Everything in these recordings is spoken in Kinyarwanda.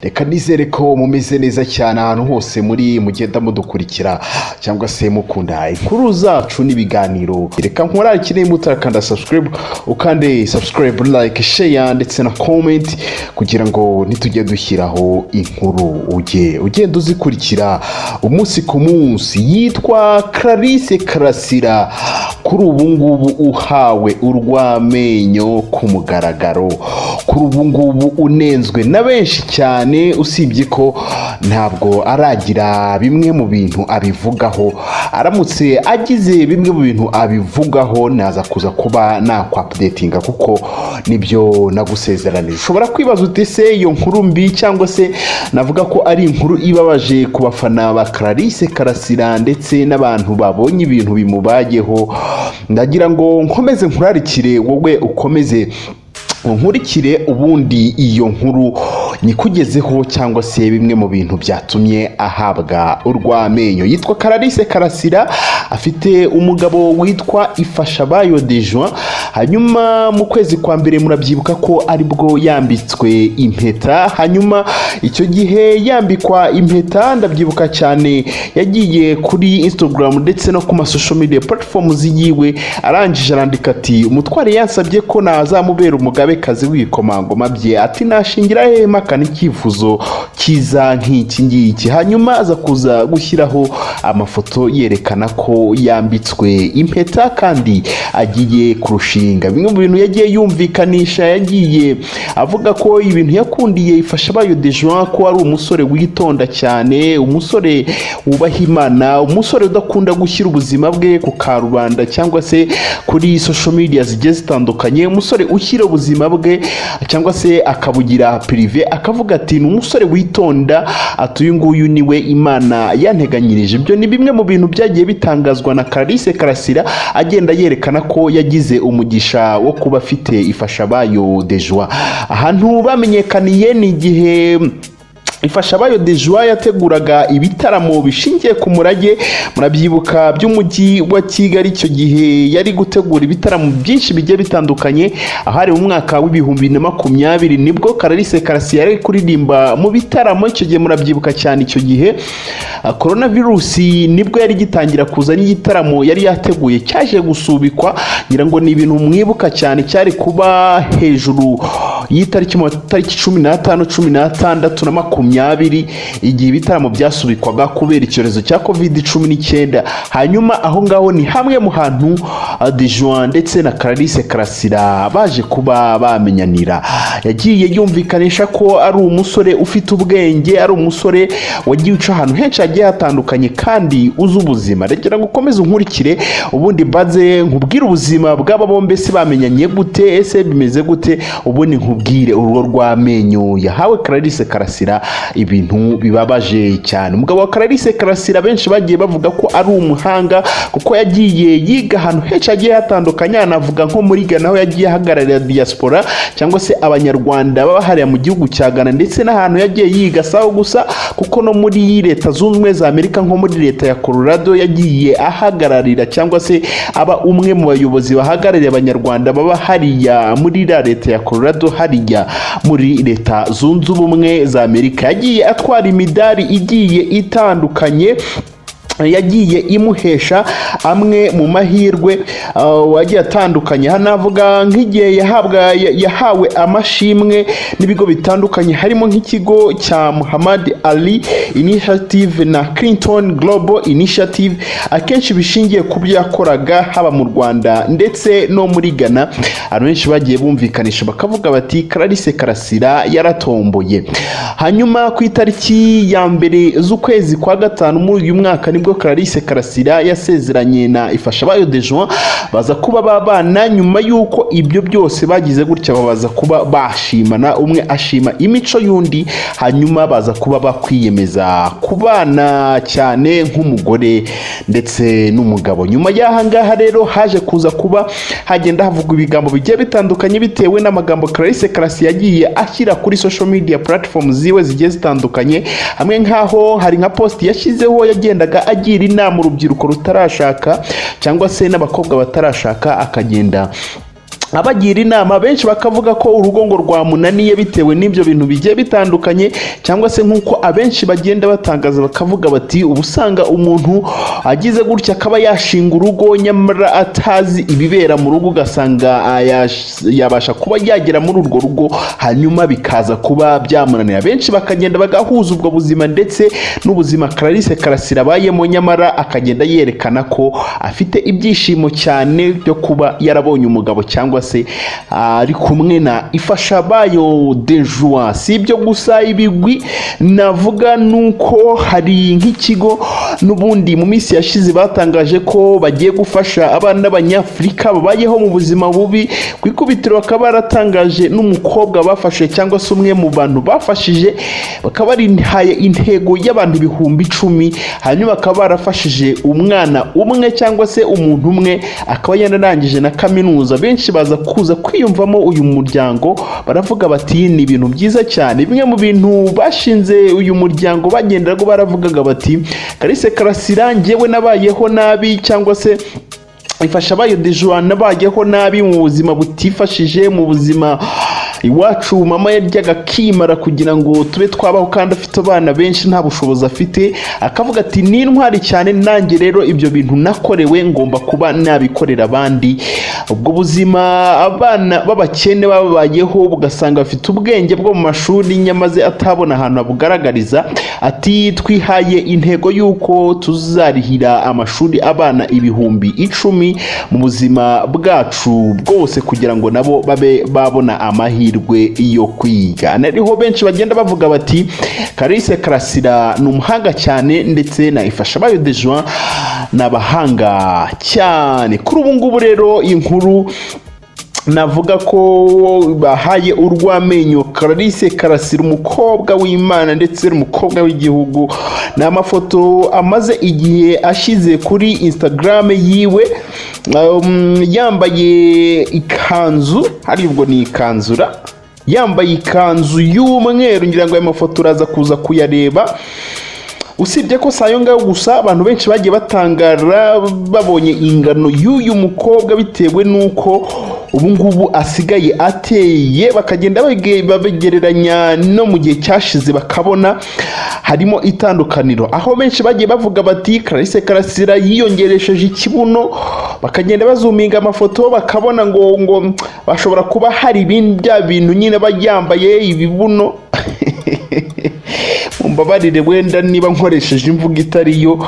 Reka nizere ko mumeze neza cyane ahantu hose muri mugenda mudukurikira cyangwa se mukunda inkuru zacu n'ibiganiro. Reka nkurarikire mutakanda subscribe, ukande subscribe, like, share ndetse na comment kugira ngo nitujye dushyiraho inkuru ugenda uzikurikira umunsi ku munsi. Yitwa Clarisse Karasira, kuri ubu ngubu uhawe urw'amenyo ku mugaragaro, kuri ubu ngubu unenzwe na benshi cyane, usibye ko ntabwo aragira bimwe mu bintu abivugaho. Aramutse agize bimwe mu bintu abivugaho naza kuza kuba nakwa-updatinga kuko nibyo nagusezeranije. Ushobora kwibaza uti se iyo nkuru mbi cyangwa se navuga ko ari inkuru ibabaje ku bafana ba Clarisse Karasira ndetse n'abantu babonye ibintu bimubayeho. Ndagira ngo nkomeze nkurarikire wowe ukomeze nkurikire ubundi iyo nkuru nikugezeho cyangwa se bimwe mu bintu byatumye ahabwa urw'amenyo. Yitwa Clarisse Karasira, afite umugabo witwa Ifashabayo Dejuan. Hanyuma mu kwezi kwa mbere murabyibuka ko aribwo yambitswe impeta. Hanyuma icyo gihe yambikwa impeta ndabyibuka cyane, yagiye kuri Instagram ndetse no ku social media platforms yiwe, arangije arandika ati umutware yansabye ko nazamubera umugabekazi w'ibikomangoma bye, ati nashingira he makana icyifuzo kiza nk'iki ngiki. Hanyuma aza kuza gushyiraho amafoto yerekana ko yambitswe impeta kandi agiye kurushinga. Bimwe mu bintu yagiye yumvikanisha, yagiye avuga ko ibintu yakundiye Ifashabayo Dejuan ko ari umusore witonda cyane, umusore wubaha Imana, umusore udakunda gushyira ubuzima bwe ku karubanda cyangwa se kuri social media zigiye zitandukanye, umusore ushyira ubuzima bwe cyangwa se akabugira prive, akavuga ati ni umusore witonda, ati uyu nguyu niwe Imana yanteganyirije. Ibyo ni bimwe mu bintu byagiye bitangazwa na Clarisse Karasira, agenda yerekana ko yagize umugisha wo kuba afite Ifashabayo Dejuan. Ahantu bamenyekaniye ni igihe Ifashabayo Dejuan yateguraga ibitaramo bishingiye ku murage. Murabyibuka by'umujyi wa Kigali, icyo gihe yari gutegura ibitaramo byinshi bigiye bitandukanye. Ahari mu mwaka w'ibihumbi na 2020 nibwo Clarisse Karasira yari kuririmba mu bitaramo. Icyo gihe murabyibuka cyane, icyo gihe coronavirus nibwo yari gitangira kuza, n'igitaramo yari yateguye cyaje gusubikwa. Ngira ngo ni ibintu mwibuka cyane, cyari kuba hejuru y'itariki 15, 16 na 20 igihe ibitaramo byasubikwaga kubera icyorezo cya COVID-19. Hanyuma aho ngaho ni hamwe mu hantu Dejuan ndetse na Clarisse Karasira baje kuba bamenyanira. Yagiye yumvikanisha ko ari umusore ufite ubwenge, ari umusore wagiye uca ahantu henshi hagiye hatandukanye kandi uzi ubuzima. Reka ngo ukomeze unkurikire ubundi baze nkubwire ubuzima bw'aba bombi, se bamenyanye gute, ese bimeze gute, ubundi nkubwire urwo rw'amenyo yahawe Clarisse Karasira. Ibintu bibabaje cyane. Umugabo wa Clarisse Karasira benshi bagiye bavuga ko ari umuhanga kuko yagiye yiga ahantu henshi hagiye hatandukanye. Anavuga nko muri Ghana aho yagiye ahagararira diaspora cyangwa se abanyarwanda baba hariya mu gihugu cya Ghana, ndetse n'ahantu yagiye yiga saho gusa kuko no muri Leta Zunze Ubumwe za Amerika nko muri leta ya Colorado yagiye ahagararira cyangwa se aba umwe mu bayobozi bahagarariye abanyarwanda baba hariya muri leta ya Colorado hariya muri Leta Zunze Ubumwe za Amerika. Yagiye atwara imidari igiye itandukanye, yagiye imuhesha amwe mu mahirwe wagiye atandukanye. Hanavuga nk'igihe yahawe amashimwe n'ibigo bitandukanye, harimo nk'ikigo cya Muhammad Ali Initiative na Clinton Global Initiative, akenshi bishingiye ku byo yakoraga haba mu Rwanda ndetse no muri Ghana. Abantu benshi bagiye bumvikanisha bakavuga bati Clarisse Karasira yaratomboye. Hanyuma ku itariki ya mbere z'ukwezi kwa gatanu muri uyu mwaka nibwo Clarisse Karasira yasezeranye na Ifashabayo Dejuan, baza kuba babana. Nyuma yuko ibyo byose bagize gutya, baza kuba bashimana, umwe ashima imico y'undi, hanyuma baza kuba bakwiyemeza kubana cyane nk'umugore ndetse n'umugabo. Nyuma y'aha ngaha rero haje kuza kuba hagenda havugwa ibigambo bigiye bitandukanye bitewe n'amagambo Clarisse Karasira yagiye ashyira kuri social media platforms ziwe zigiye zitandukanye. Hamwe nkaho hari nka post yashyizeho yagendaga agira inama urubyiruko rutarashaka cyangwa se n'abakobwa batarashaka, akagenda abagira inama. Benshi bakavuga ko urugo ngo rwamunaniye bitewe n'ibyo bintu bigiye bitandukanye, cyangwa se nk'uko abenshi bagenda batangaza bakavuga bati ubusanga umuntu agize gutya akaba yashinga urugo nyamara atazi ibibera mu rugo, ugasanga yabasha kuba yagera muri urwo rugo hanyuma bikaza kuba byamunanira. Benshi bakagenda bagahuza ubwo buzima ndetse n'ubuzima Clarisse Karasira abayemo, nyamara akagenda yerekana ko afite ibyishimo cyane byo kuba yarabonye umugabo cyangwa se ari kumwe na Ifashabayo Dejoie. Si ibyo gusa, ibigwi navuga nuko hari nk'ikigo n'ubundi mu minsi yashize batangaje ko bagiye gufasha abana b'Abanyafurika babayeho mu buzima bubi. Ku ikubitiro bakaba baratangaje n'umukobwa bafashe cyangwa se umwe mu bantu bafashije, bakaba barihaye intego y'abantu 10,000, hanyuma bakaba barafashije umwana umwe cyangwa se umuntu umwe akaba yanarangije na kaminuza. Benshi baza kuza kwiyumvamo uyu muryango, baravuga bati ni ibintu byiza cyane. Bimwe mu bintu bashinze uyu muryango bagendaga baravugaga bati Clarisse Karasira njyewe nabayeho nabi, cyangwa se Ifashabayo Dejoie nabayeho nabi mu buzima butifashije, mu buzima iwacu mama yaryaga akimara kugira ngo tube twabaho, kandi afite abana benshi nta bushobozi afite. Akavuga ati ni intwari cyane, nanjye rero ibyo bintu nakorewe ngomba kuba nabikorera abandi. Ubwo buzima abana b'abakene babayeho, ugasanga bafite ubwenge bwo mu mashuri nyamaze atabona ahantu abugaragariza. Ati twihaye intego y'uko tuzarihira amashuri abana 10,000 mu buzima bwacu bwose kugira ngo nabo babe babona amahirwe yo kwiga. Nariho benshi bagenda bavuga bati Clarisse Karasira ni umuhanga cyane, ndetse na Ifashabayo Dejoie n'abahanga cyane. Kuri ubu ngubu rero inkuru navuga ko bahaye urw'amenyo Clarisse Karasira, umukobwa w'Imana ndetse umukobwa w'igihugu. Ni amafoto amaze igihe ashize kuri Instagram yiwe, yambaye ikanzu, hari ubwo ni ikanzura, yambaye ikanzu y'umweru. Ngira ngo aya mafoto uraza kuza kuyareba. Usibye ko sayo ngaho gusa, abantu benshi bagiye batangara babonye ingano y'uyu mukobwa bitewe nuko ubu ngubu asigaye ateye, bakagenda babigereranya no mu gihe cyashize bakabona harimo itandukaniro. Aho benshi bagiye bavuga bati Clarisse Karasira yiyongeresheje ikibuno, bakagenda bazuminga amafoto bakabona ngo bashobora kuba hari bya bintu nyine bayambaye ibibuno. Mumbabarire wenda niba nkoresheje imvugo itariyo,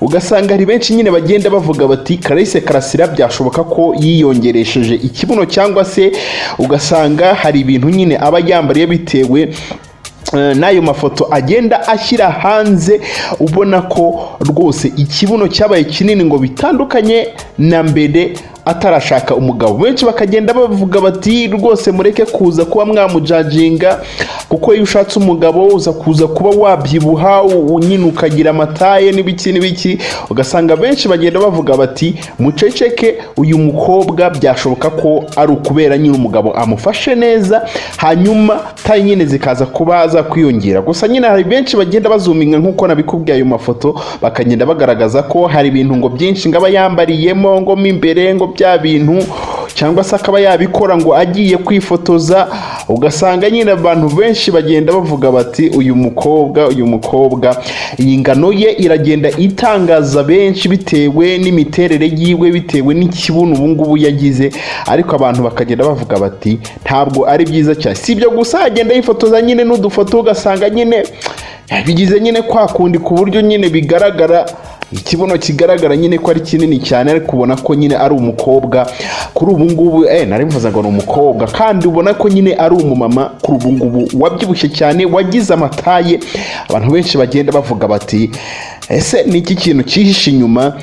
ugasanga hari benshi nyine bagenda bavuga bati Clarisse Karasira byashoboka ko yiyongeresheje ikibuno, cyangwa se ugasanga hari ibintu nyine aba yambariye bitewe n'ayo mafoto agenda ashyira hanze, ubona ko rwose ikibuno cyabaye kinini ngo bitandukanye na mbere atarashaka umugabo. Benshi bakagenda bavuga bati rwose mureke kuza kuba mwamujajinga, kuko iyo ushatse umugabo uza kuza kuba wabyibuha nyine ukagira amataye n'ibiki. Ugasanga benshi bagenda bavuga bati muceceke, uyu mukobwa byashoboka ko ari ukubera nyine umugabo amufashe neza, hanyuma tayi nyine zikaza kuba za kwiyongera. Gusa nyine hari benshi bagenda bazuminga nk'uko nabikubwiye ayo mafoto, bakagenda bagaragaza ko hari ibintu ngo byinshi ngaba yambariyemo ngo mo imbere ngo bya bintu, cyangwa se akaba yabikora ngo agiye kwifotoza. Ugasanga nyine abantu benshi bagenda bavuga bati uyu mukobwa iyi ngano ye iragenda itangaza benshi bitewe n'imiterere yiwe, bitewe n'ikibuno ubu ngubu yagize. Ariko abantu bakagenda bavuga bati ntabwo ari byiza cyane. Si ibyo gusa, agenda yifotoza nyine n'udufoto, ugasanga nyine bigize nyine kwa kundi ku buryo nyine bigaragara ikibuno kigaragara nyine ko ari kinini cyane, ariko ubona ko nyine ari umukobwa kuri ubu ngubu. Nari mvuze ngo ni umukobwa, kandi ubona ko nyine ari umumama kuri ubu ngubu wabyibushye cyane, wagize amataye. Abantu benshi bagenda bavuga bati ese ni iki kintu cyihishe inyuma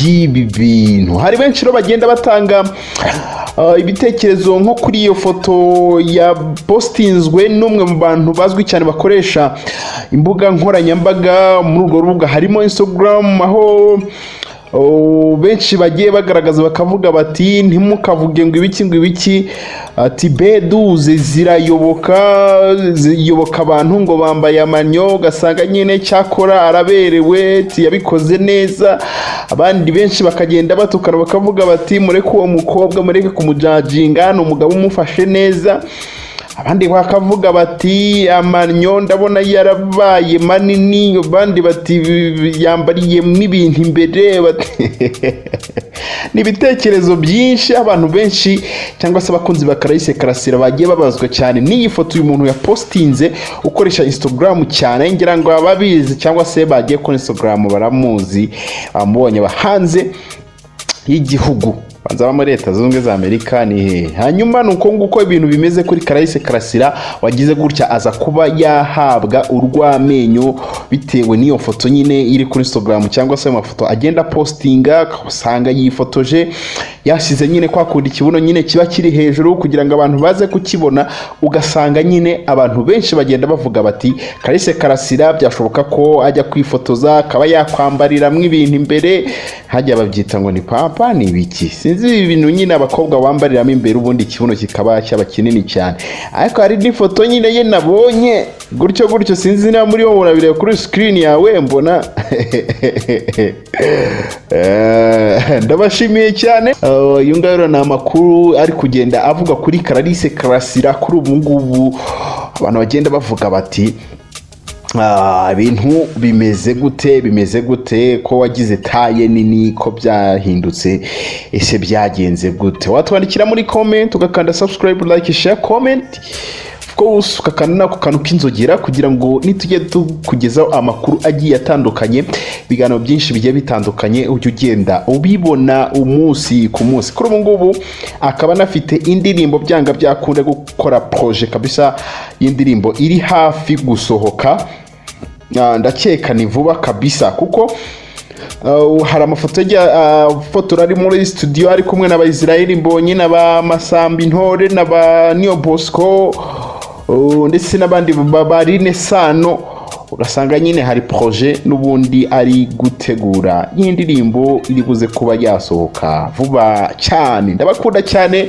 y'ibi bintu? Hari benshi rero bagenda batanga ibitekerezo nko kuri iyo foto ya postinzwe n'umwe mu bantu bazwi cyane bakoresha imbuga nkoranyambaga. Muri urwo rubuga harimo Instagram, aho benshi bagiye bagaragaza bakavuga bati ntimukavuge ngo ibiki ati beduze ziyoboka abantu ngo bambaye amanyo, ugasanga nyine cyakora araberewe yabikoze neza. Abandi benshi bakagenda batukana bakavuga bati mureke uwo mukobwa, mureke kumujajinga, ni umugabo umufashe neza. Abandi bakavuga bati amanyo ndabona yarabaye manini, abandi bati yambariyemo ibintu imbere. Ni ibitekerezo byinshi, abantu benshi cyangwa se abakunzi ba Clarisse Karasira bagiye babazwa cyane n'iyi foto uyu muntu yapostinze ukoresha Instagram cyane. Ngira ngo ababizi cyangwa se bagiye kuri Instagram baramuzi, bamubonye bahanze y'igihugu, banza muri Leta Zunze Ubumwe za Amerika ni he. Hanyuma nuko nguko ibintu bimeze kuri Clarisse Karasira, wagize gutya aza kuba yahabwa urw'amenyo bitewe n'iyo foto nyine iri kuri Instagram cyangwa se amafoto agenda postinga, usanga yifotoje yasize nyine kwa kundi kibuno nyine kiba kiri hejuru kugira ngo abantu baze kukibona. Ugasanga nyine abantu benshi bagenda bavuga bati Clarisse Karasira byashoboka ko ajya kwifotoza akaba yakwambariramwe ibintu imbere, hajya babyita ngo ni papa ni ibiki, sinzi ibintu nyine abakobwa bambariramo imbere ubundi kibuno kikaba cyaba kinini cyane. Ariko hari n'ifoto nyine ye nabonye gutyo sinzi niba muri bo murabireba kuri screen yawe mbona ndabashimiye cyane. Uyu ngayo ni amakuru ari kugenda avuga kuri Clarisse Karasira kuri ubu ngubu. Abantu bagenda bavuga bati ibintu bimeze gute ko wagize taye nini, ko byahindutse, ese byagenze gute? Watwandikira muri comment, ugakanda subscribe, like, share, comment, ukakanda ku kantu k'inzogera kugira ngo nitujye tukugezaho amakuru agiye atandukanye, ibiganiro byinshi bigiye bitandukanye ujye ugenda ubibona umunsi ku munsi. Kuri ubu ngubu akaba anafite indirimbo byanga byakunda gukora projet kabisa y'indirimbo iri hafi gusohoka, ndakeka ni vuba kabisa, kuko hari amafoto foto ari muri studio ari kumwe n'aba Israel Mbonyi, n'aba Masambi Ntore, n'aba Neo Bosco, ndetse n'abandi Barine Sano. Ugasanga nyine hari projet n'ubundi ari gutegura y'indirimbo iri buze kuba yasohoka vuba cyane. Ndabakunda cyane.